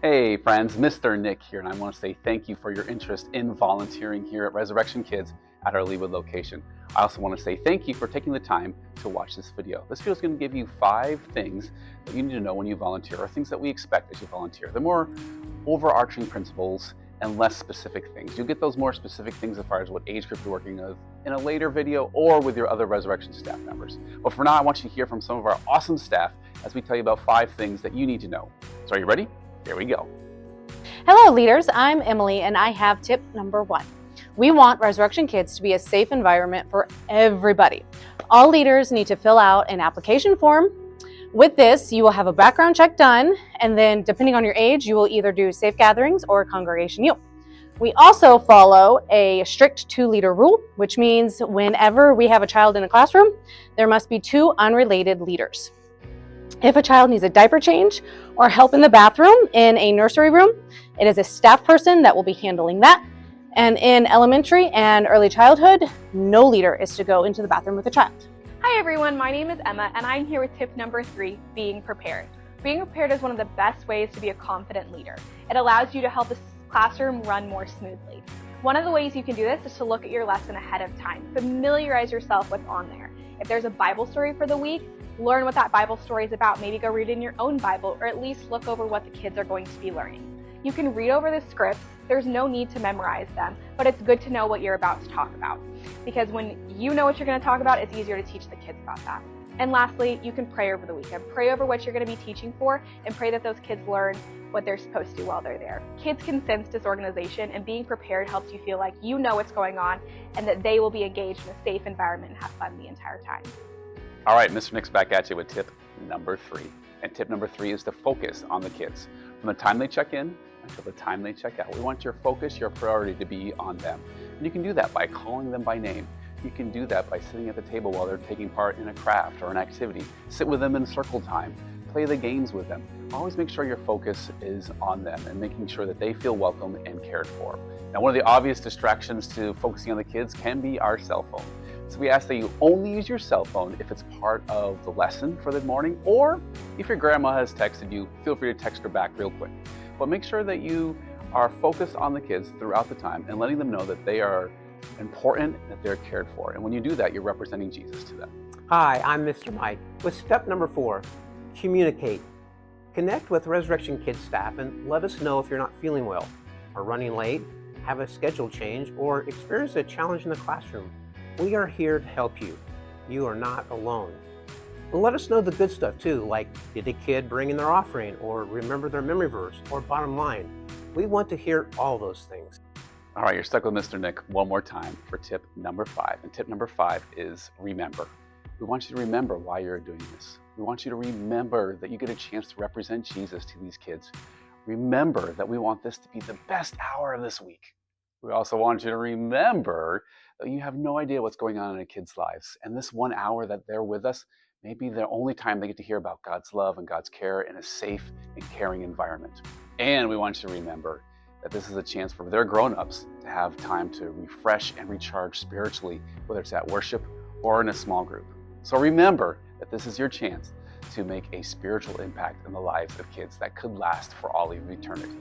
Hey friends, Mr. Nick here, and I want to say thank you for your interest in volunteering here at Resurrection Kids at our Leawood location. I also want to say thank you for taking the time to watch this video. This video is going to give you 5 things that you need to know when you volunteer, or things that we expect as you volunteer. They're more overarching principles and less specific things. You'll get those more specific things as far as what age group you're working with in a later video or with your other Resurrection staff members. But for now, I want you to hear from some of our awesome staff as we tell you about 5 things that you need to know. So are you ready? Here we go. Hello leaders, I'm Emily and I have tip number 1. We want Resurrection Kids to be a safe environment for everybody. All leaders need to fill out an application form. With this, you will have a background check done, and then depending on your age, you will either do safe gatherings or congregation youth. We also follow a strict 2-leader rule, which means whenever we have a child in a classroom, there must be 2 unrelated leaders. If a child needs a diaper change or help in the bathroom in a nursery room, it is a staff person that will be handling that. And in elementary and early childhood, no leader is to go into the bathroom with a child. Hi everyone, my name is Emma and I'm here with tip number 3, being prepared. Being prepared is one of the best ways to be a confident leader. It allows you to help the classroom run more smoothly. One of the ways you can do this is to look at your lesson ahead of time. Familiarize yourself with what's on there. If there's a Bible story for the week, learn what that Bible story is about. Maybe go read in your own Bible, or at least look over what the kids are going to be learning. You can read over the scripts. There's no need to memorize them, but it's good to know what you're about to talk about. Because when you know what you're going to talk about, it's easier to teach the kids about that. And lastly, you can pray over the weekend. Pray over what you're going to be teaching for, and pray that those kids learn what they're supposed to while they're there. Kids can sense disorganization, and being prepared helps you feel like you know what's going on and that they will be engaged in a safe environment and have fun the entire time. All right, Mr. Nick's back at you with tip number 3. And tip number 3 is to focus on the kids. From the time they check in until the time they check out. We want your focus, your priority to be on them. And you can do that by calling them by name. You can do that by sitting at the table while they're taking part in a craft or an activity. Sit with them in circle time. Play the games with them. Always make sure your focus is on them and making sure that they feel welcome and cared for. Now, one of the obvious distractions to focusing on the kids can be our cell phone. So we ask that you only use your cell phone if it's part of the lesson for the morning, or if your grandma has texted you, feel free to text her back real quick. But make sure that you are focused on the kids throughout the time and letting them know that they are important, that they're cared for. And when you do that, you're representing Jesus to them. Hi, I'm Mr. Mike with step number 4, communicate. Connect with Resurrection Kids staff and let us know if you're not feeling well, are running late, have a schedule change, or experience a challenge in the classroom. We are here to help you. You are not alone. And let us know the good stuff too, like did the kid bring in their offering, or remember their memory verse, or bottom line. We want to hear all those things. All right, you're stuck with Mr. Nick one more time for tip number 5. And tip number 5 is remember. We want you to remember why you're doing this. We want you to remember that you get a chance to represent Jesus to these kids. Remember that we want this to be the best hour of this week. We also want you to remember that you have no idea what's going on in a kid's lives. And this 1 hour that they're with us may be the only time they get to hear about God's love and God's care in a safe and caring environment. And we want you to remember that this is a chance for their grown-ups to have time to refresh and recharge spiritually, whether it's at worship or in a small group. So remember that this is your chance to make a spiritual impact in the lives of kids that could last for all of eternity.